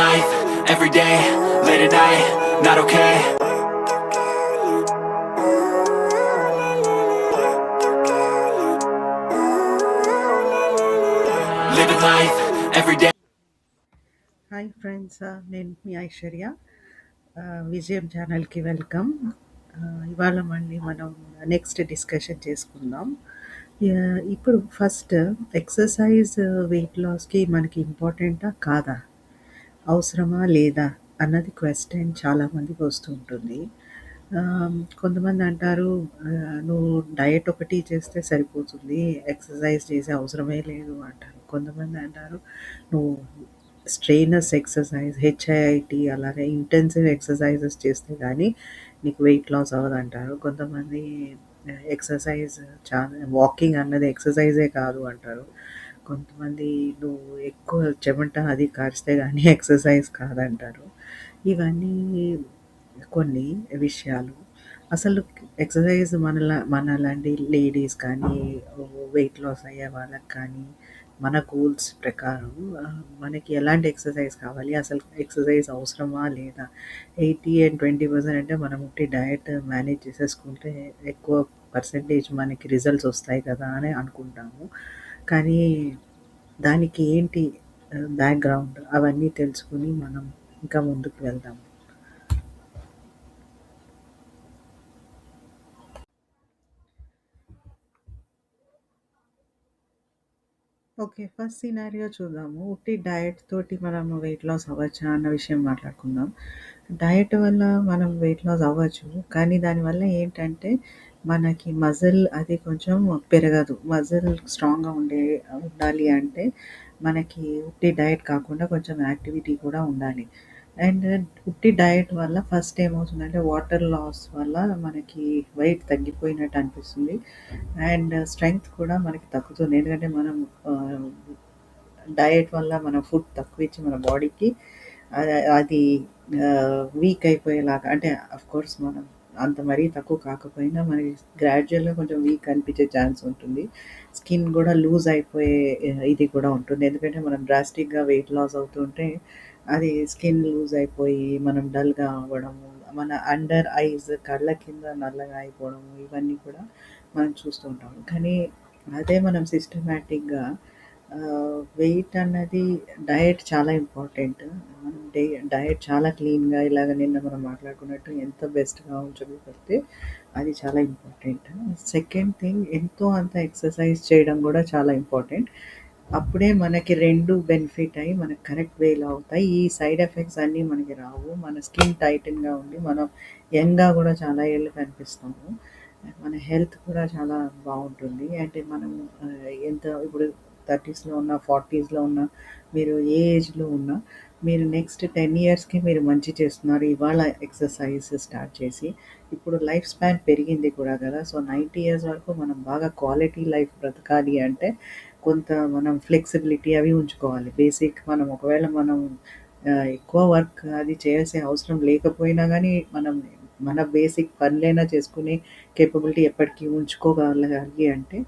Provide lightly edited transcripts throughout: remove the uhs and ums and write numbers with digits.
life, everyday, late at night, not okay. Living life, everyday. Hi friends, నేను మీ ఐశ్వర్య. విజయం ఛానల్కి welcome. ఇవాళ మళ్ళీ మనం నెక్స్ట్ డిస్కషన్ చేసుకుందాం. ఇప్పుడు ఫస్ట్ ఎక్సర్సైజ్ వెయిట్ లాస్కి మనకి ఇంపార్టెంటా కాదా, అవసరమా లేదా అన్నది క్వశ్చన్ చాలామందికి వస్తూ ఉంటుంది. కొంతమంది అంటారు, నువ్వు డయట్ ఒకటి చేస్తే సరిపోతుంది, ఎక్సర్సైజ్ చేసే అవసరమే లేదు అంటారు. కొంతమంది అంటారు, నువ్వు స్ట్రెయినర్స్ ఎక్సర్సైజ్, హెచ్ఐఐటి అలాగే ఇంటెన్సివ్ ఎక్సర్సైజెస్ చేస్తే కానీ నీకు వెయిట్ లాస్ అవ్వదంటారు. కొంతమంది ఎక్సర్సైజ్ చాలా, వాకింగ్ అన్నది ఎక్సర్సైజే కాదు అంటారు. కొంతమంది నువ్వు ఎక్కువ చెమట అది కారిస్తే కానీ ఎక్సర్సైజ్ కాదంటారు. ఇవన్నీ కొన్ని విషయాలు. అసలు ఎక్సర్సైజ్ మనలాంటి లేడీస్ కానీ, వెయిట్ లాస్ అయ్యే వాళ్ళకి కానీ, మన గోల్స్ ప్రకారం మనకి ఎలాంటి ఎక్సర్సైజ్ కావాలి, అసలు ఎక్సర్సైజ్ అవసరమా లేదా, 80 and 20% అంటే మనం ఉంటే డయట్ మేనేజ్ చేసేసుకుంటే ఎక్కువ పర్సంటేజ్ మనకి రిజల్ట్స్ వస్తాయి కదా అని అనుకుంటాము. కానీ దానికి ఏంటి బ్యాక్గ్రౌండ్, అవన్నీ తెలుసుకుని మనం ఇంకా ముందుకు వెళ్దాం. ఓకే, ఫస్ట్ సినారియో చూద్దాము. ఉట్టి డయట్ తోటి మనం వెయిట్ లాస్ అవ్వచ్చా అన్న విషయం మాట్లాడుకుందాం. డయట్ వల్ల మనం వెయిట్ లాస్ అవ్వచ్చు, కానీ దానివల్ల ఏంటంటే మనకి మజిల్ అది కొంచెం పెరగదు. మజిల్ స్ట్రాంగ్గా ఉండాలి అంటే మనకి ఉట్టి డయట్ కాకుండా కొంచెం యాక్టివిటీ కూడా ఉండాలి. అండ్ ఉట్టి డయట్ వల్ల ఫస్ట్ ఏమవుతుందంటే వాటర్ లాస్ వల్ల మనకి వెయిట్ తగ్గిపోయినట్టు అనిపిస్తుంది. అండ్ స్ట్రెంగ్త్ కూడా మనకి తగ్గుతుంది. ఎందుకంటే మనం డయట్ వల్ల మన ఫుడ్ తక్కువ ఇచ్చి మన బాడీకి అది వీక్ అయిపోయేలాగా, అంటే కోర్స్ మనం అంత మరీ తక్కువ కాకపోయినా మనకి గ్రాడ్యువల్గా కొంచెం వీక్ అనిపించే ఛాన్స్ ఉంటుంది. స్కిన్ కూడా లూజ్ అయిపోయే ఇది కూడా ఉంటుంది. ఎందుకంటే మనం డ్రాస్టిక్గా వెయిట్ లాస్ అవుతుంటే అది స్కిన్ లూజ్ అయిపోయి మనం డల్గా అవ్వడము, మన అండర్ ఐస్ కళ్ళ కింద నల్లగా అయిపోవడము, ఇవన్నీ కూడా మనం చూస్తూ ఉంటాం. కానీ అదే మనం సిస్టమేటిక్గా వెయిట్ అన్నది, డయట్ చాలా ఇంపార్టెంట్. మనం డయట్ చాలా క్లీన్గా ఇలాగ నిన్న మనం మాట్లాడుకున్నట్టు ఎంత బెస్ట్గా ఉంచగలిగితే అది చాలా ఇంపార్టెంట్. సెకండ్ థింగ్, ఎంతో అంత ఎక్సర్సైజ్ చేయడం కూడా చాలా ఇంపార్టెంట్. అప్పుడే మనకి రెండు బెనిఫిట్ అయ్యి మనకి కరెక్ట్ వేలో అవుతాయి. ఈ సైడ్ ఎఫెక్ట్స్ అన్నీ మనకి రావు. మన స్కిన్ టైటన్గా ఉండి మనం యంగ్గా కూడా చాలా ఏళ్ళు కనిపిస్తాము. మన హెల్త్ కూడా చాలా బాగుంటుంది. అంటే మనం ఎంత ఇప్పుడు 30స్లో ఉన్నా, 40స్లో ఉన్నా, మీరు ఏ ఏజ్లో ఉన్నా, మీరు నెక్స్ట్ 10 ఇయర్స్కి మీరు మంచి చేస్తున్నారు ఇవాళ ఎక్సర్సైజ్ స్టార్ట్ చేసి. ఇప్పుడు లైఫ్ స్పాన్ పెరిగింది కూడా కదా, సో 90 ఇయర్స్ వరకు మనం బాగా క్వాలిటీ లైఫ్ బ్రతకాలి అంటే కొంత మనం ఫ్లెక్సిబిలిటీ అవి ఉంచుకోవాలి. బేసిక్ మనం ఒకవేళ మనం ఎక్కువ వర్క్ అది చేయాల్సిన అవసరం లేకపోయినా కానీ మనం మన బేసిక్ పనులైనా చేసుకునే కేపబిలిటీ ఎప్పటికీ ఉంచుకోగలగాలి అంటే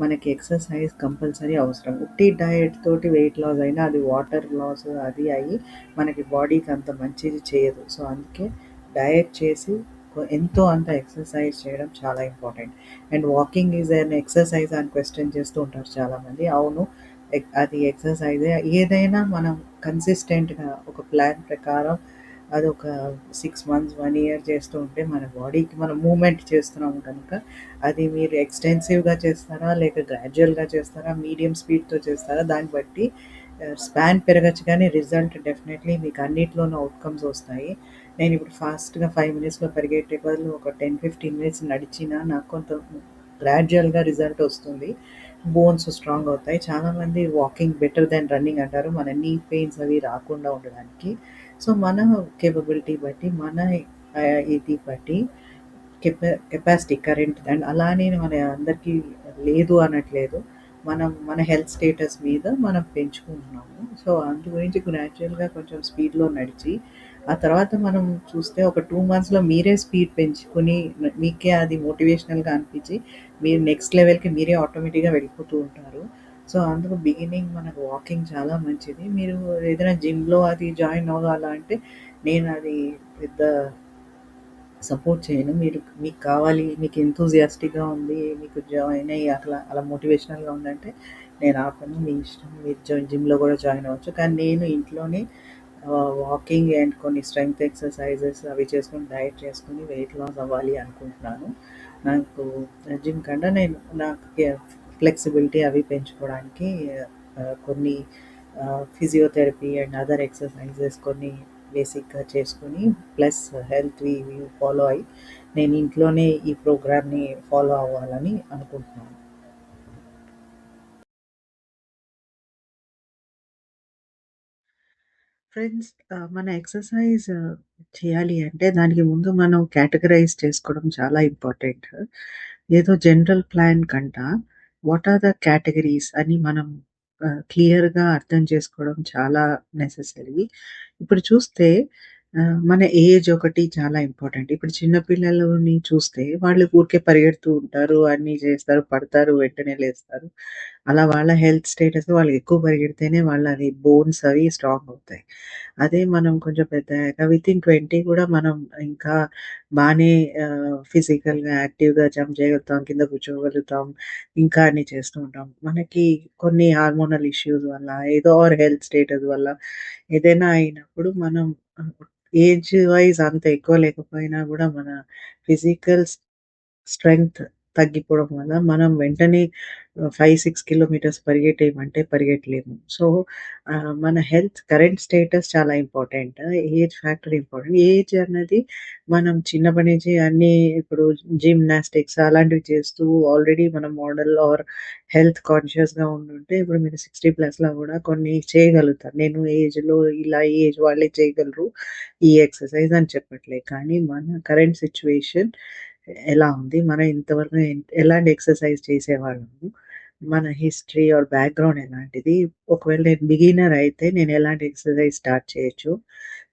మనకి ఎక్సర్సైజ్ కంపల్సరీ అవసరం. ఉట్టి డయట్ తోటి వెయిట్ లాస్ అయినా అది వాటర్ లాస్ అది అయ్యి మనకి బాడీకి అంత మంచిది చేయదు. సో అందుకే డయట్ చేసి ఎంతో అంత ఎక్సర్సైజ్ చేయడం చాలా important. And walking is an exercise అని క్వశ్చన్ చేస్తూ ఉంటారు చాలామంది. అవును, అది ఎక్సర్సైజే. ఏదైనా మనం కన్సిస్టెంట్గా ఒక ప్లాన్ ప్రకారం అది ఒక 6 మంత్స్ 1 ఇయర్ చేస్తూ ఉంటే మన బాడీకి మనం మూమెంట్ చేస్తున్నాము కనుక, అది మీరు ఎక్స్టెన్సివ్గా చేస్తారా లేక గ్రాడ్యువల్గా చేస్తారా, మీడియం స్పీడ్తో చేస్తారా, దాన్ని బట్టి స్పాన్ పెరగచ్చు, కానీ రిజల్ట్ డెఫినెట్లీ మీకు అన్నిట్లోనూ అవుట్కమ్స్ వస్తాయి. నేను ఇప్పుడు ఫాస్ట్గా 5 మినిట్స్లో పరిగెట్టే బదులు ఒక 10-15 మినిట్స్ నడిచినా నాకు కొంత గ్రాడ్యువల్గా రిజల్ట్ వస్తుంది. బోన్స్ స్ట్రాంగ్ అవుతాయి. చాలామంది వాకింగ్ బెటర్ దెన్ రన్నింగ్ అంటారు, మన నీ పెయిన్స్ అవి రాకుండా ఉండడానికి. సో మన కేపబిలిటీ బట్టి, మన ఇది బట్టి కెపాసిటీ కరెంట్, అండ్ అలానే మన అందరికీ లేదు అనట్లేదు, మనం మన హెల్త్ స్టేటస్ మీద మనం పెంచుకుంటున్నాము. సో అందు గురించి గ్రాడ్యువల్గా కొంచెం స్పీడ్లో నడిచి, ఆ తర్వాత మనం చూస్తే ఒక 2 మంత్స్లో మీరే స్పీడ్ పెంచుకుని మీకే అది మోటివేషనల్గా అనిపించి మీరు నెక్స్ట్ లెవెల్కి మీరే ఆటోమేటిక్గా వెళ్ళిపోతూ ఉంటారు. సో, అందుకు బిగినింగ్ మనకు వాకింగ్ చాలా మంచిది. మీరు ఏదైనా జిమ్‌లో అది జాయిన్ అవ్వాలా అంటే, నేనది పెద్ద సపోర్ట్ చేయను. మీకు కావాలి, మీకు ఎంతూసియాస్టిక్‌గా ఉంది, మీకు జాయిన్ అయ్యి అలా మోటివేషనల్‌గా ఉందంటే నేను ఆపను. మీ ఇష్టం. మీరు జిమ్‌లో కూడా జాయిన్ అవ్వచ్చు. కానీ నేను ఇంట్లోనే వాకింగ్ అండ్ కొన్ని స్ట్రెంగ్త్ ఎక్సర్‌సైజెస్ అవి చేసుకొని, డైట్ చేసుకొని వెయిట్ లాస్ అవ్వాలి అనుకుంటున్నాను. నాకు జిమ్ కన్నా నాకు ఫ్లెక్సిబిలిటీ అవి పెంచుకోవడానికి కొన్ని ఫిజియోథెరపీ అండ్ అదర్ ఎక్సర్‌సైజెస్ కొన్ని బేసిక్‌గా చేసుకొని, ప్లస్ హెల్త్‌వి ఇవి ఫాలో అయ్యి, నేను ఇంట్లోనే ఈ ప్రోగ్రామ్‌ని ఫాలో అవ్వాలని అనుకుంటున్నాను. ఫ్రెండ్స్, మన ఎక్సర్సైజ్ చేయాలి అంటే దానికి ముందు మనం కేటగరైజ్ చేసుకోవడం చాలా ఇంపార్టెంట్. ఏదో జనరల్ ప్లాన్ కంట వాట్ ఆర్ ద కేటగిరీస్ అని మనం క్లియర్‌గా అర్థం చేసుకోవడం చాలా నెసెసరీ. ఇప్పుడు చూస్తే మన ఏజ్ ఒకటి చాలా ఇంపార్టెంట్. ఇప్పుడు చిన్న పిల్లలని చూస్తే వాళ్ళు ఊరికే పరిగెడుతూ ఉంటారు, అన్నీ చేస్తారు, పడతారు, వెంటనే లేస్తారు. అలా వాళ్ళ హెల్త్ స్టేటస్ వాళ్ళకి ఎక్కువ పరిగెడితేనే వాళ్ళవి బోన్స్ అవి స్ట్రాంగ్ అవుతాయి. అదే మనం కొంచెం పెద్దయ్యాక వితిన్ 20 కూడా మనం ఇంకా బానే ఫిజికల్‌గా యాక్టివ్‌గా జంప్ చేయగలుగుతాం, కింద కూర్చోగలుగుతాం, ఇంకా అన్ని చేస్తూ ఉంటాం. మనకి కొన్ని హార్మోనల్ ఇష్యూస్ వల్ల ఏదో ఆర్ హెల్త్ స్టేటస్ వల్ల ఏదైనా అయినప్పుడు మనం ఏజ్ వైస్ అంత ఎక్కువ లేకపోయినా గూడా మన ఫిజికల్ స్ట్రెంగ్త్ తగ్గిపోవడం వల్ల మనం వెంటనే 5, 6 కిలోమీటర్స్ పరిగెట్టేయమంటే పరిగెట్టలేము. సో, మన హెల్త్ కరెంట్ స్టేటస్ చాలా important. Age factor important. Age అన్నది మనం చిన్నప్పటి నుంచి అన్నీ ఇప్పుడు జిమ్నాస్టిక్స్ అలాంటివి చేస్తూ ఆల్రెడీ మనం మోడల్ ఆర్ హెల్త్ కాన్షియస్‌గా ఉండుంటే ఇప్పుడు మీరు 60 ప్లస్‌లో గూడా కొన్ని చేయగలుగుతారు. నేను ఏజ్‌లో ఇలా ఈ ఏజ్ వాళ్ళే చేయగలరు ఈ ఎక్సర్‌సైజ్ అని చెప్పట్లే. కానీ మన కరెంట్ సిట్యుయేషన్ ఎలా ఉంది? మనం ఇంతవరకు ఎలాంటి ఎక్సర్‌సైజ్ చేసేవాళ్ళము? మన హిస్టరీ ఆర్ బ్యాక్‌గ్రౌండ్ ఎలాంటిది? ఒకవేళ నేను బిగినర్ అయితే నేను ఎలాంటి ఎక్సర్‌సైజ్ స్టార్ట్ చేయొచ్చు?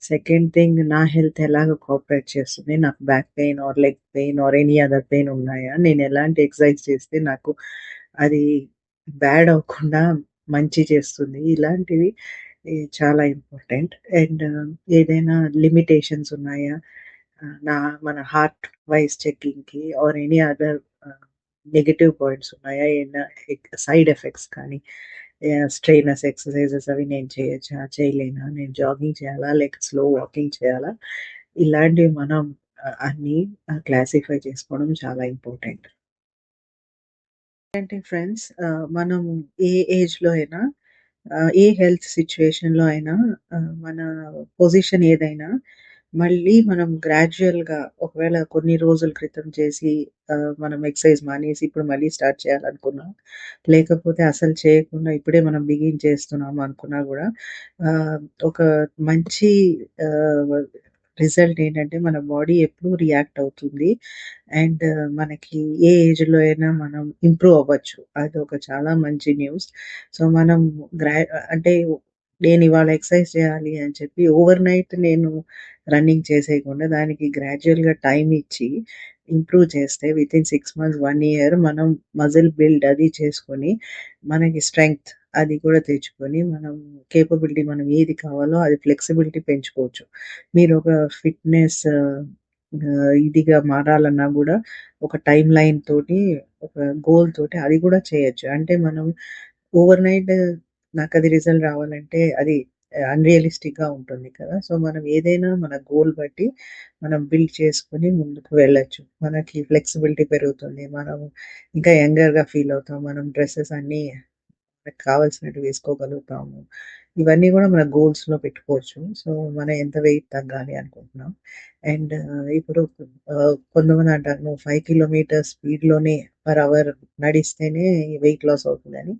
సెకండ్ థింగ్ నా హెల్త్ ఎలాగ కోఆపరేట్ చేస్తుంది? నాకు back pain or leg pain or any other pain ఉన్నాయా? నేను ఎలాంటి ఎక్సర్‌సైజ్ చేస్తే నాకు అది బ్యాడ్ అవ్వకుండా మంచి చేస్తుంది? ఇలాంటివి చాలా ఇంపార్టెంట్. అండ్ ఏదైనా లిమిటేషన్స్ ఉన్నాయా? నా మన హార్ట్ వైస్ చెకింగ్‌కి or any other negative points ఉన్నాయా? ఏమైనా సైడ్ ఎఫెక్ట్స్ కానీ స్ట్రెయినర్స్ ఎక్సర్‌సైజెస్ అవి నేను చేయొచ్చా? చేయలేనా? నేను జాగింగ్ చేయాలా? లేక స్లో వాకింగ్ చేయాలా? ఇలాంటివి మనం అన్నీ క్లాసిఫై చేసుకోవడం చాలా ఇంపార్టెంట్. అంటే ఫ్రెండ్స్, మనం ఏ ఏజ్‌లో అయినా ఏ హెల్త్ సిట్యుయేషన్‌లో అయినా మన పొజిషన్ ఏదైనా మళ్ళీ మనం గ్రాడ్యుయల్‌గా ఒకవేళ కొన్ని రోజుల క్రితం చేసి మనం ఎక్సర్సైజ్ మానేసి ఇప్పుడు మళ్ళీ స్టార్ట్ చేయాలనుకున్నా, లేకపోతే అసలు చేయకుండా ఇప్పుడే మనం బిగిన్ చేస్తున్నాం అనుకున్నా గూడా ఆహ్, ఒక మంచి ఆహ్, రిజల్ట్ ఏంటంటే మన బాడీ ఎప్పుడు రియాక్ట్ అవుతుంది. అండ్ మనకి ఏ ఏజ్‌లో అయినా మనం ఇంప్రూవ్ అవ్వచ్చు. అదొక చాలా మంచి న్యూస్. సో, మనం గ్రా అంటే నేను ఇవాళ ఎక్సర్సైజ్ చేయాలి అని చెప్పి ఓవర్‌నైట్ నేను రన్నింగ్ చేసేయకుండా దానికి గ్రాడ్యుయల్‌గా టైమ్ ఇచ్చి ఇంప్రూవ్ చేస్తే వితిన్ 6 మంత్స్, 1 ఇయర్ మనం మజిల్ బిల్డ్ అది చేసుకొని మనకి స్ట్రెంగ్త్ అది కూడా తెచ్చుకొని మనం కేపబిలిటీ మనం ఏది కావాలో అది ఫ్లెక్సిబిలిటీ పెంచుకోవచ్చు. మీరు ఒక ఫిట్‌నెస్ ఇదిగా మారాలన్నా గూడా ఒక టైమ్‌లైన్ తోటి, ఒక గోల్ తోటి అది గూడా చేయొచ్చు. అంటే మనం ఓవర్‌నైట్ నాకది రిజల్ట్ రావాలంటే అది అన్‌రియలిస్టిక్‌గా ఉంటుంది కదా! సో, మనం ఏదైనా మన గోల్ బట్టి మనం బిల్డ్ చేసుకొని ముందుకు వెళ్ళొచ్చు. మనకి ఫ్లెక్సిబిలిటీ పెరుగుతుంది. మనం ఇంకా యంగర్‌గా ఫీల్ అవుతాం. మనం డ్రెసెస్ అన్నీ మనకు కావాల్సినట్టు వేసుకోగలుగుతాము. ఇవన్నీ గూడా మన గోల్స్‌లో పెట్టుకోవచ్చు. సో, మనం ఎంత వెయిట్ తగ్గాలి అనుకుంటున్నాం. అండ్ ఇప్పుడు కొంతమంది అంటారు, "నువ్వు 5 కిలోమీటర్స్ స్పీడ్‌లోనే పర్ అవర్ నడిస్తేనే వెయిట్ లాస్ అవుతుందని."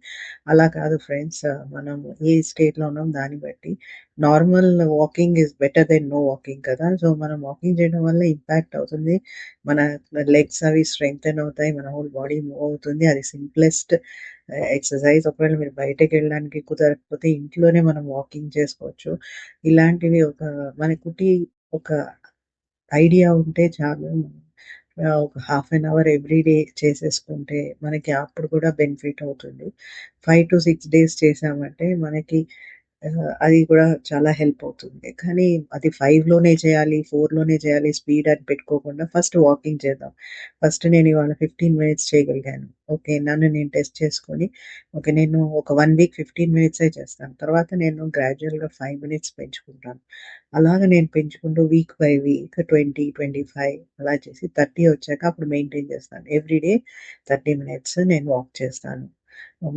అలా కాదు ఫ్రెండ్స్. మనం ఏ స్టేట్‌లో ఉన్నాం దాన్ని బట్టి normal walking is better then no walking కదా! సో, మనం వాకింగ్ చేయడం వల్ల ఇంపాక్ట్ అవుతుంది. మన లెగ్స్ అవి స్ట్రెంగ్తెన్ అవుతాయి. మన హోల్ బాడీ మూవ్ అవుతుంది. అది సింప్లెస్ట్ ఎక్సర్సైజ్. ఒకవేళ మీరు బయటకెళ్ళడానికి కుదరకపోతే ఇంట్లోనే మనం వాకింగ్ చేసుకోవచ్చు. ఇలాంటివి మనకుటి ఒక ఐడియా ఉంటే చాలు. ఒక హాఫ్ అన్ అవర్ ఎవ్రీడే చేసేసుకుంటే మనకి అప్పుడు కూడా బెనిఫిట్ అవుతుంది. 5-6 డేస్ చేశామంటే మనకి అది కూడా చాలా హెల్ప్ అవుతుంది. కానీ అది 5 లోనే చేయాలి, 4 లోనే చేయాలి స్పీడ్ అని పెట్టుకోకుండా ఫస్ట్ వాకింగ్ చేద్దాం. ఫస్ట్ నేను ఇవాళ 15 మినిట్స్ చేయగలిగాను. ఓకే. నన్ను నేను టెస్ట్ చేసుకొని ఓకే. నేను ఒక 1 వీక్ 15 మినిట్సే చేస్తాను. తర్వాత నేను గ్రాడ్యుయల్‌గా 5 మినిట్స్ పెంచుకుంటాను. అలాగ నేను పెంచుకుంటూ వీక్ బై వీక్ 20, 25 అలా చేసి 30 వచ్చాక అప్పుడు మెయింటైన్ చేస్తాను. ఎవ్రీ డే 30 మినిట్స్ నేను వాక్ చేస్తాను.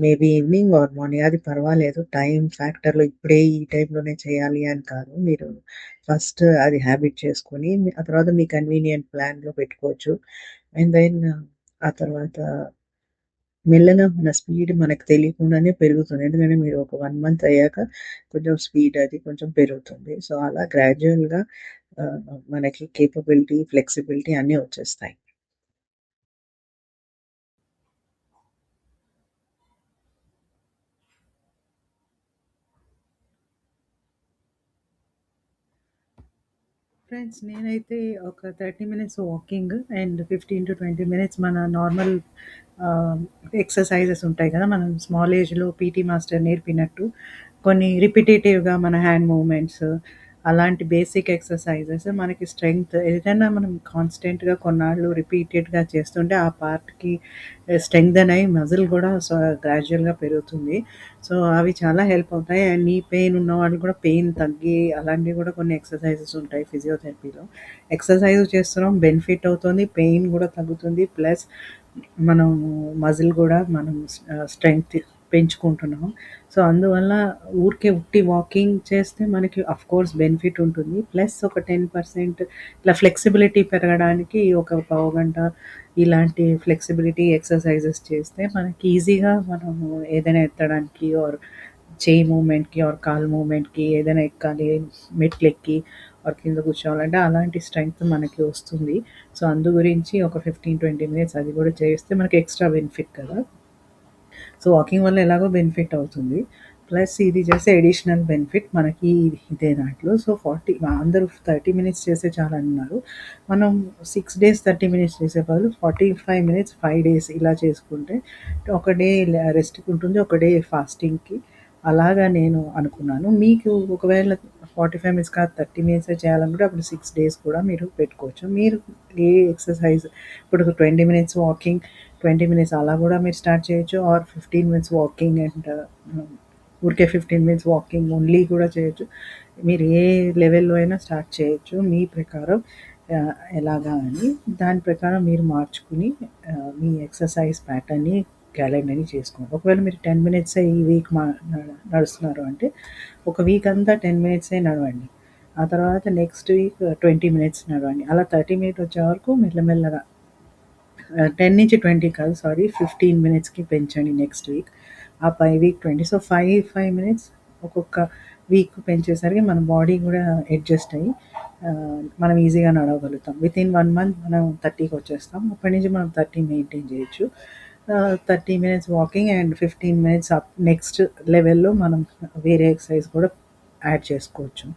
మేబీ ఈవినింగ్ ఆర్ మార్నింగ్ అది పర్వాలేదు. టైమ్ ఫ్యాక్టర్‌లో ఇప్పుడే ఈ టైంలోనే చేయాలి అని కాదు. మీరు ఫస్ట్ అది హ్యాబిట్ చేసుకొని ఆ తర్వాత మీ కన్వీనియంట్ ప్లాన్‌లో పెట్టుకోవచ్చు. అండ్ దెన్ ఆ తర్వాత మెల్లగా మన స్పీడ్ మనకు తెలియకుండానే పెరుగుతుంది. ఎందుకంటే మీరు ఒక 1 మంత్ అయ్యాక కొంచెం స్పీడ్ అది కొంచెం పెరుగుతుంది. సో, అలా గ్రాడ్యుయల్‌గా ఆహ్, మనకి కేపబిలిటీ, ఫ్లెక్సిబిలిటీ అన్నీ వచ్చేస్తాయి. ఫ్రెండ్స్ నేనైతే ఒక 30 మినిట్స్ వాకింగ్ అండ్ 15-20 మినిట్స్ మన నార్మల్ ఎక్సర్సైజెస్ ఉంటాయి కదా! మనం స్మాల్ ఏజ్‌లో పీటీ మాస్టర్ నేర్పినట్టు కొన్ని రిపిటేటివ్‌గా మన హ్యాండ్ మూవ్‌మెంట్స్ అలాంటి బేసిక్ ఎక్సర్సైజెస్ మనకి స్ట్రెంగ్త్ ఏదైనా మనం కాన్స్టెంట్‌గా కొన్నాళ్ళు రిపీటెడ్‌గా చేస్తుంటే ఆ పార్ట్‌కి స్ట్రెంగ్తెన్ అయ్యి మజిల్ కూడా గ్రాడ్యుయల్‌గా పెరుగుతుంది. సో, అవి చాలా హెల్ప్ అవుతాయి. అండ్ నీ పెయిన్ ఉన్నవాళ్ళు కూడా పెయిన్ తగ్గి అలాంటివి కూడా కొన్ని ఎక్సర్సైజెస్ ఉంటాయి ఫిజియోథెరపీలో. ఎక్సర్సైజ్ చేస్తున్నాం బెనిఫిట్ అవుతుంది. పెయిన్ కూడా తగ్గుతుంది. ప్లస్ మనం మజిల్ కూడా మనం స్ట్రెంగ్త్ పెంచుకుంటున్నాం. సో, అందువల్ల ఊరికే ఉట్టి వాకింగ్ చేస్తే మనకి ఆఫ్‌కోర్స్ బెనిఫిట్ ఉంటుంది. ప్లస్ ఒక 10% ఇట్లా ఫ్లెక్సిబిలిటీ పెరగడానికి ఒక పావుగంట ఇలాంటి ఫ్లెక్సిబిలిటీ ఎక్సర్సైజెస్ చేస్తే మనకి ఈజీగా మనము ఏదైనా ఎత్తడానికి ఆర్ చెయ్యి మూవ్‌మెంట్‌కి ఆర్ కాలు మూవ్‌మెంట్‌కి ఏదైనా ఎక్కాలి, మెట్లెక్కి ఆర్ కింద కూర్చోవాలంటే అలాంటి స్ట్రెంగ్త్ మనకి వస్తుంది. సో, అందు గురించి ఒక 15-20 మినిట్స్ అది కూడా చేస్తే మనకి ఎక్స్‌ట్రా బెనిఫిట్ కదా! సో, వాకింగ్ వల్ల ఎలాగో బెనిఫిట్ అవుతుంది. ప్లస్ ఇది చేస్తే అడిషనల్ బెనిఫిట్ మనకి ఇదే దాంట్లో. సో, 40 అందరూ 30 మినిట్స్ చేస్తే చాలన్నారు. మనం 6 డేస్ 30 మినిట్స్ చేసే బదులు 45 మినిట్స్ 5 డేస్ ఇలా చేసుకుంటే ఒక డే రెస్ట్‌కి ఉంటుంది. ఒక డే ఫాస్టింగ్‌కి అలాగా నేను అనుకున్నాను. మీకు ఒకవేళ 45 మినిట్స్ కాదు 30 మినిట్సే చేయాలనుకుంటే అప్పుడు 6 డేస్ కూడా మీరు పెట్టుకోవచ్చు. మీరు ఏ ఎక్సర్సైజ్ ఇప్పుడు 20 మినిట్స్ వాకింగ్, 20 మినిట్స్ అలా కూడా మీరు స్టార్ట్ చేయొచ్చు. ఆర్ 15 మినిట్స్ వాకింగ్ అండ్ ఊరికే 15 మినిట్స్ వాకింగ్ ఓన్లీ కూడా చేయొచ్చు. మీరు ఏ లెవెల్‌లో అయినా స్టార్ట్ చేయొచ్చు. మీ ప్రకారం ఎలాగా అని దాని ప్రకారం మీరు మార్చుకుని మీ ఎక్సర్సైజ్ ప్యాటర్న్‌ని క్యాలెండర్‌ని చేసుకోండి. ఒకవేళ మీరు 10 మినిట్సే ఈ వీక్ నడుస్తున్నారు అంటే ఒక వీక్ అంతా 10 మినిట్సే నడవండి. ఆ తర్వాత నెక్స్ట్ వీక్ 20 మినిట్స్ నడవండి. అలా 30 మినిట్ వచ్చే వరకు మెల్లమెల్లగా 10-20 కాదు సారీ 15 మినిట్స్‌కి పెంచండి నెక్స్ట్ వీక్. ఆ పై వీక్ 20. సో, 5 మినిట్స్ ఒక్కొక్క వీక్ పెంచేసరికి మన బాడీ కూడా అడ్జస్ట్ అయ్యి మనం ఈజీగా నడవగలుగుతాం. వితిన్ 1 మంత్ మనం 30కి వచ్చేస్తాం. అప్పటి నుంచి మనం 30 మెయింటైన్ చేయొచ్చు. 30 minutes walking and 15 minutes up next లెవెల్‌లో మనం వేరే ఎక్సర్సైజ్ కూడా యాడ్ చేసుకోవచ్చు.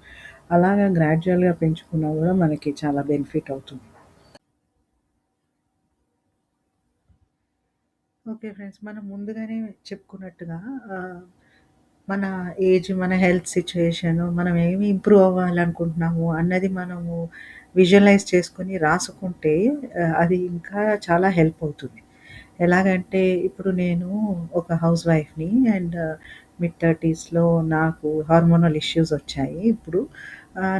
అలాగా గ్రాడ్యుయల్‌గా పెంచుకున్నా కూడా మనకి చాలా బెనిఫిట్ అవుతుంది. Okay friends. మనం ముందుగానే చెప్పుకున్నట్టుగా ఆహ్, మన ఏజ్, మన హెల్త్ సిట్యుయేషను, మనం ఏమి ఇంప్రూవ్ అవ్వాలనుకుంటున్నాము అన్నది మనము విజువలైజ్ చేసుకొని రాసుకుంటే అది ఇంకా చాలా హెల్ప్ అవుతుంది. ఎలాగంటే ఇప్పుడు నేను ఒక హౌస్ వైఫ్‌ని అండ్ మిడ్ 30స్‌లో నాకు హార్మోనల్ ఇష్యూస్ వచ్చాయి. ఇప్పుడు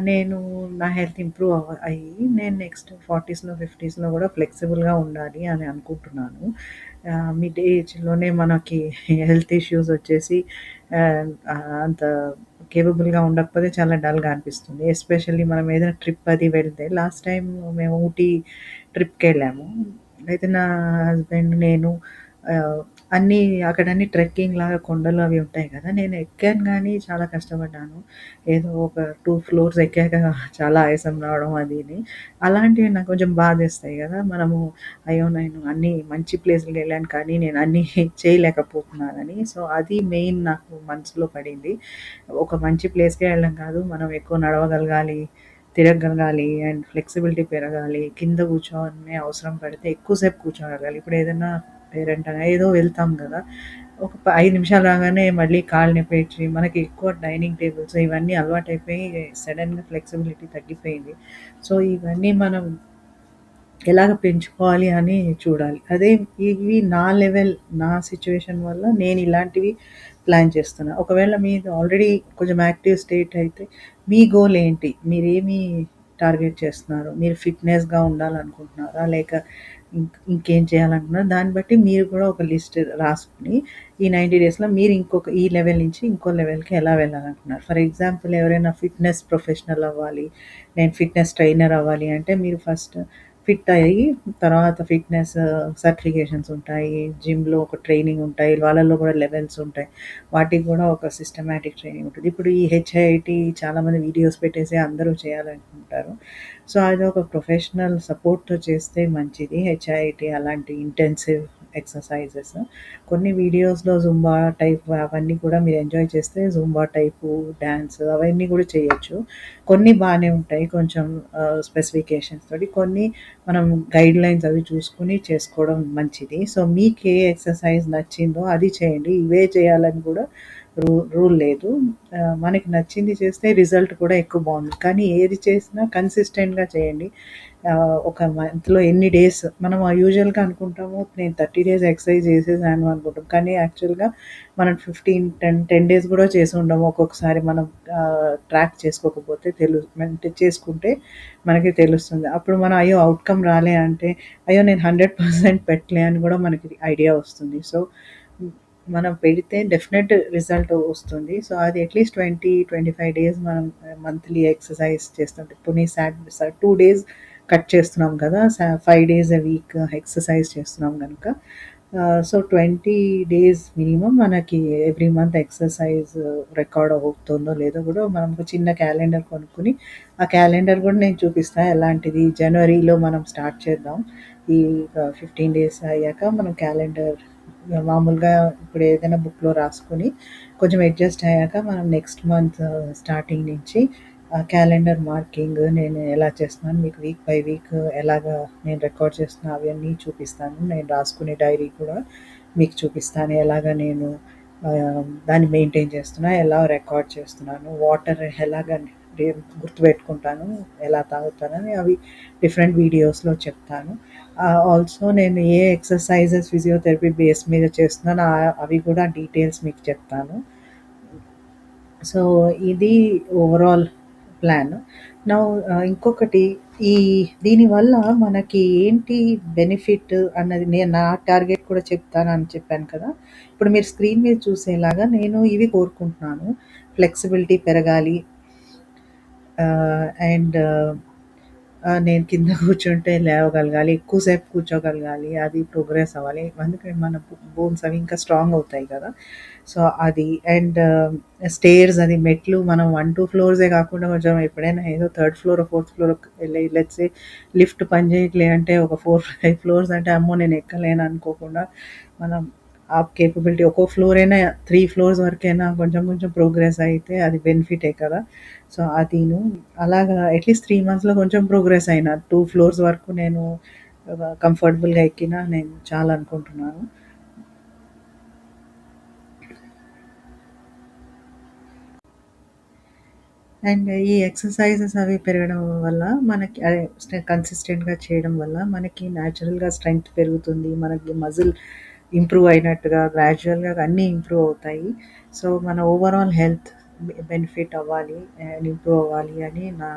నేను నా హెల్త్ ఇంప్రూవ్ అయ్యి నేను నెక్స్ట్ 40స్‌లో, 50స్‌లో కూడా ఫ్లెక్సిబుల్‌గా ఉండాలి అని అనుకుంటున్నాను. మిడ్ ఏజ్‌లోనే మనకి హెల్త్ ఇష్యూస్ వచ్చేసి అంత కేపబుల్‌గా ఉండకపోతే చాలా డల్‌గా అనిపిస్తుంది. ఎస్పెషల్లీ మనం ఏదైనా ట్రిప్ అది వెళ్తే లాస్ట్ టైమ్ మేము ఊటీ ట్రిప్‌కెళ్ళాము. అయితే నా హస్బెండ్, నేను ఆహ్, అన్నీ అక్కడన్నీ ట్రెక్కింగ్‌లాగా కొండలు అవి ఉంటాయి కదా! నేను ఎక్కాను గానీ చాలా కష్టపడ్డాను. ఏదో ఒక 2 ఫ్లోర్స్ ఎక్కాక చాలా ఆయాసం రావడం అది ఇది. అలాంటివి నాకు కొంచెం బాధేస్తాయి గదా! మనము అయ్యో! నేను అన్నీ మంచి ప్లేసులకెళ్ళాను కానీ నేను అన్నీ చేయలేకపోతున్నానని. సో, అది మెయిన్ నాకు మనసులో పడింది. ఒక మంచి ప్లేస్‌కే వెళ్ళడం కాదు, మనం ఎక్కువ నడవగలగాలి, తిరగగలగాలి అండ్ ఫ్లెక్సిబిలిటీ పెరగాలి. కింద కూర్చొని అవసరం పడితే ఎక్కువసేపు కూర్చోగలగాలి. ఇప్పుడు ఏదైనా పేరెంట్ ఏదో వెళ్తాం కదా! ఒక 5 నిమిషాలు రాగానే మళ్ళీ కాళ్ళు నొప్పి మనకి ఎక్కువ డైనింగ్ టేబుల్స్ ఇవన్నీ అలవాటైపోయి సడెన్‌గా ఫ్లెక్సిబిలిటీ తగ్గిపోయింది. సో, ఇవన్నీ మనం ఎలాగ పెంచుకోవాలి అని చూడాలి. అదే ఇవి నా లెవెల్, నా సిట్యుయేషన్ వల్ల నేను ఇలాంటివి ప్లాన్ చేస్తున్నా. ఒకవేళ మీది ఆల్రెడీ కొంచెం యాక్టివ్ స్టేట్ అయితే మీ గోల్ ఏంటి? మీరేమి టార్గెట్ చేస్తున్నారు? మీరు ఫిట్‌నెస్‌గా ఉండాలనుకుంటున్నారా? లేక ఇంకేం చేయాలనుకుంటున్నారా? దాన్ని బట్టి మీరు కూడా ఒక లిస్ట్ రాసుకొని ఈ 90 డేస్‌లో మీరు ఇంకొక ఈ లెవెల్ నుంచి ఇంకో లెవెల్‌కి ఎలా వెళ్ళాలనుకుంటున్నారు? ఫర్ ఎగ్జాంపుల్ ఎవరైనా ఫిట్‌నెస్ ప్రొఫెషనల్ అవ్వాలి, నేను ఫిట్‌నెస్ ట్రైనర్ అవ్వాలి అంటే మీరు ఫస్ట్ ఫిట్ అయ్యి తర్వాత ఫిట్‌నెస్ సర్టిఫికేషన్స్ ఉంటాయి. జిమ్‌లో ఒక ట్రైనింగ్ ఉంటాయి. వాళ్ళలో కూడా లెవెల్స్ ఉంటాయి. వాటికి కూడా ఒక సిస్టమాటిక్ ట్రైనింగ్ ఉంటుంది. ఇప్పుడు ఈ హెచ్ఐఐటీ చాలామంది వీడియోస్ పెట్టేసి అందరూ చేయాలనుకుంటారు. సో, అది ఒక ప్రొఫెషనల్ సపోర్ట్‌తో చేస్తే మంచిది. హెచ్ఐఐటీ అలాంటి ఇంటెన్సివ్ ఎక్సర్‌సైజెస్. కొన్ని వీడియోస్‌లో జుంబా టైప్ అవన్నీ కూడా మీరు ఎంజాయ్ చేస్తే జుంబా టైపు డాన్స్ అవన్నీ కూడా చేయొచ్చు. కొన్ని బానే ఉంటాయి. కొంచెం స్పెసిఫికేషన్స్ తోటి. కొన్ని మనం గైడ్‌లైన్స్ అవి చూసుకొని చేసుకోవడం మంచిది. సో, మీకు ఏ ఎక్సర్‌సైజ్ నచ్చిందో అది చేయండి. ఇవే చేయాలని కూడా రూల్ లేదు. మనకి నచ్చింది చేస్తే రిజల్ట్ కూడా ఎక్కువ బాగుంటుంది. కానీ ఏది చేసినా కన్సిస్టెంట్‌గా చేయండి. ఒక మంత్‌లో ఎన్ని డేస్ మనం యూజువల్‌గా అనుకుంటాము నేను 30 డేస్ ఎక్సర్సైజ్ చేసేసాను అనుకుంటాం. కానీ యాక్చువల్‌గా మనం 10 డేస్ కూడా చేసి ఉండము. ఒక్కొక్కసారి మనం ట్రాక్ చేసుకోకపోతే అంటే చేసుకుంటే మనకి తెలుస్తుంది. అప్పుడు మనం అయ్యో అవుట్‌కమ్ రాలే అంటే అయ్యో నేను 100% పెట్టలే అని కూడా మనకి ఐడియా వస్తుంది. సో, మనం పెడితే డెఫినెట్ రిజల్ట్ వస్తుంది. సో, అది అట్‌లీస్ట్ 25 డేస్ మనం మంత్లీ ఎక్సర్సైజ్ చేస్తుంటే పోనీ 2 డేస్ కట్ చేస్తున్నాం కదా! 5 డేస్ ఎ వీక్ ఎక్సర్సైజ్ చేస్తున్నాం గనుక సో, 20 డేస్ మినిమమ్ మనకి ఎవ్రీ మంత్ ఎక్సర్సైజ్ రికార్డ్ అవుతుందో లేదో కూడా మనం ఒక చిన్న క్యాలెండర్ కొనుక్కొని ఆ క్యాలెండర్ కూడా నేను చూపిస్తా ఎలాంటిది. జనవరిలో మనం స్టార్ట్ చేద్దాం. ఈ 15 డేస్ అయ్యాక మనం క్యాలెండర్ మామూలుగా ఇప్పుడు ఏదైనా బుక్‌లో రాసుకొని కొంచెం అడ్జస్ట్ అయ్యాక మనం నెక్స్ట్ మంత్ స్టార్టింగ్ నుంచి క్యాలెండర్ మార్కింగ్ నేను ఎలా చేస్తున్నాను మీకు వీక్ బై వీక్ ఎలాగా నేను రికార్డ్ చేస్తున్నా అవన్నీ చూపిస్తాను. నేను రాసుకునే డైరీ కూడా మీకు చూపిస్తాను. ఎలాగా నేను దాన్ని మెయింటైన్ చేస్తున్నా, ఎలా రికార్డ్ చేస్తున్నాను, వాటర్ ఎలాగా గుర్తుపెట్టుకుంటాను, ఎలా తాగుతానని అవి డిఫరెంట్ వీడియోస్‌లో చెప్తాను. ఆల్సో నేను ఏ ఎక్సర్సైజెస్ ఫిజియోథెరపీ బేస్ మీద చేస్తున్నానో అవి కూడా డీటెయిల్స్ మీకు చెప్తాను. సో, ఇది ఓవరాల్ ప్లాన్. నౌ ఇంకొకటి ఈ దీనివల్ల మనకి ఏంటి బెనిఫిట్ అన్నది నేను నా టార్గెట్ కూడా చెప్తానని చెప్పాను కదా! ఇప్పుడు మీరు స్క్రీన్ మీద చూసేలాగా నేను ఇవి కోరుకుంటున్నాను. ఫ్లెక్సిబిలిటీ పెరగాలి. అండ్ నేను కింద కూర్చుంటే లేవగలగాలి. ఎక్కువసేపు కూర్చోగలగాలి. అది ప్రోగ్రెస్ అవ్వాలి. అందుకని మన బోన్స్ అవి ఇంకా స్ట్రాంగ్ అవుతాయి కదా! సో, అది అండ్ స్టేర్స్ అది మెట్లు మనం 1, 2 ఫ్లోర్సే కాకుండా కొంచెం ఎప్పుడైనా ఏదో third floor, fourth floor let's say lift పని చేయట్లే అంటే ఒక 4, 5 ఫ్లోర్స్ అంటే అమ్మో! నేను ఎక్కలేను అనుకోకుండా మనం ఆ కేపబిలిటీ ఒక్కో ఫ్లోర్ అయినా 3 ఫ్లోర్స్ వరకైనా కొంచెం కొంచెం ప్రోగ్రెస్ అయితే అది బెనిఫిటే కదా! సో, అదీను అలాగా అట్‌లీస్ట్ 3 మంత్స్‌లో కొంచెం ప్రోగ్రెస్ అయినా 2 ఫ్లోర్స్ వరకు నేను కంఫర్టబుల్‌గా ఎక్కినా నేను చాలా అనుకుంటున్నాను. అండ్ ఈ ఎక్సర్సైజెస్ అవి పెరగడం వల్ల మనకి కన్సిస్టెంట్‌గా చేయడం వల్ల మనకి న్యాచురల్‌గా స్ట్రెంగ్త్ పెరుగుతుంది. మనకి మజిల్ ఇంప్రూవ్ అయినట్టుగా గ్రాడ్యుయల్‌గా అన్నీ ఇంప్రూవ్ అవుతాయి. సో, మన ఓవరాల్ హెల్త్ బెనిఫిట్ అవ్వాలి అండ్ ఇంప్రూవ్ అవ్వాలి అని నా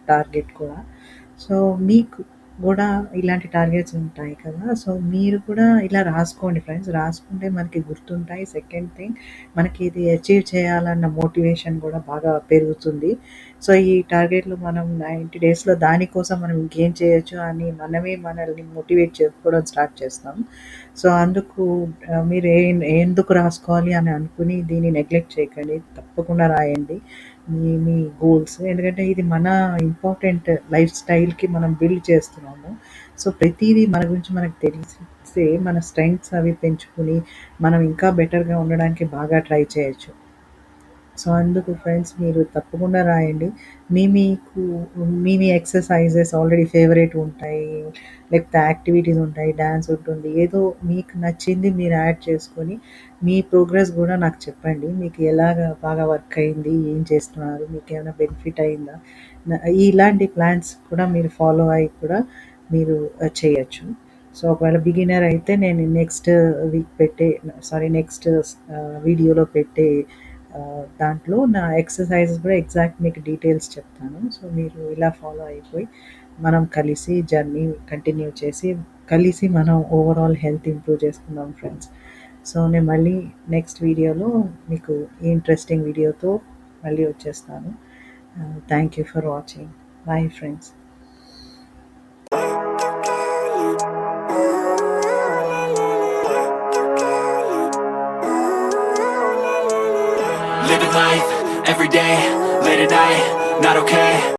టార్గెట్ కూడా. సో, మీకు గూడా ఇలాంటి టార్గెట్స్ ఉంటాయి కదా! సో, మీరు కూడా ఇలా రాసుకోండి ఫ్రెండ్స్. రాసుకుంటే మనకి గుర్తుంటాయి. సెకండ్ థింగ్ మనకి ఇది అచీవ్ చేయాలన్న మోటివేషన్ కూడా బాగా పెరుగుతుంది. సో, ఈ టార్గెట్‌లు మనం 90 డేస్‌లో దానికోసం మనం ఇంకేం చేయొచ్చు అని మనమే మనల్ని మోటివేట్ చేసుకోవడం స్టార్ట్ చేస్తాం. సో, అందుకు మీరు ఎందుకు రాసుకోవాలి అని అనుకుని దీన్ని నెగ్లెక్ట్ చేయకండి. తప్పకుండా రాయండి. మీ గోల్స్. ఎందుకంటే ఇది మన ఇంపార్టెంట్ లైఫ్ స్టైల్‌కి మనం బిల్డ్ చేస్తున్నాము. సో, ప్రతీదీ మన గురించి మనకు తెలిస్తే మన స్ట్రెంగ్త్స్ అవి పెంచుకొని మనం ఇంకా బెటర్‌గా ఉండడానికి బాగా ట్రై చేయొచ్చు. సో అందుకు ఫ్రెండ్స్ మీరు తప్పకుండా రాయండి. మీకు మీ ఎక్సర్సైజెస్ ఆల్రెడీ ఫేవరెట్ ఉంటాయి. లేకపోతే యాక్టివిటీస్ ఉంటాయి. డాన్స్ ఉంటుంది. ఏదో మీకు నచ్చింది మీరు యాడ్ చేసుకొని మీ ప్రోగ్రెస్ గూడా నాకు చెప్పండి. మీకు ఎలాగా బాగా వర్క్ అయింది? ఏం చేస్తున్నారు? మీకేమైనా బెనిఫిట్ అయిందా? ఇలాంటి ప్లాన్స్ కూడా మీరు ఫాలో అయ్యి కూడా మీరు చేయొచ్చు. సో ఒకవేళ బిగినర్ అయితే నేను నెక్స్ట్ వీక్ పెట్టే నెక్స్ట్ వీడియోలో పెట్టే దాంట్లో నా ఎక్సర్సైజెస్ కూడా ఎగ్జాక్ట్ మీకు డీటెయిల్స్ చెప్తాను. సో మీరు ఇలా ఫాలో అయిపోయి మనం కలిసి జర్నీ కంటిన్యూ చేసి కలిసి మనం ఓవరాల్ హెల్త్ ఇంప్రూవ్ చేసుకుందాం ఫ్రెండ్స్. సో నేను మళ్ళీ నెక్స్ట్ వీడియోలో మీకు ఇంట్రెస్టింగ్ వీడియోతో మళ్ళీ వచ్చేస్తాను. Thank you for watching. Bye friends. Living life, every day, late at night, not okay.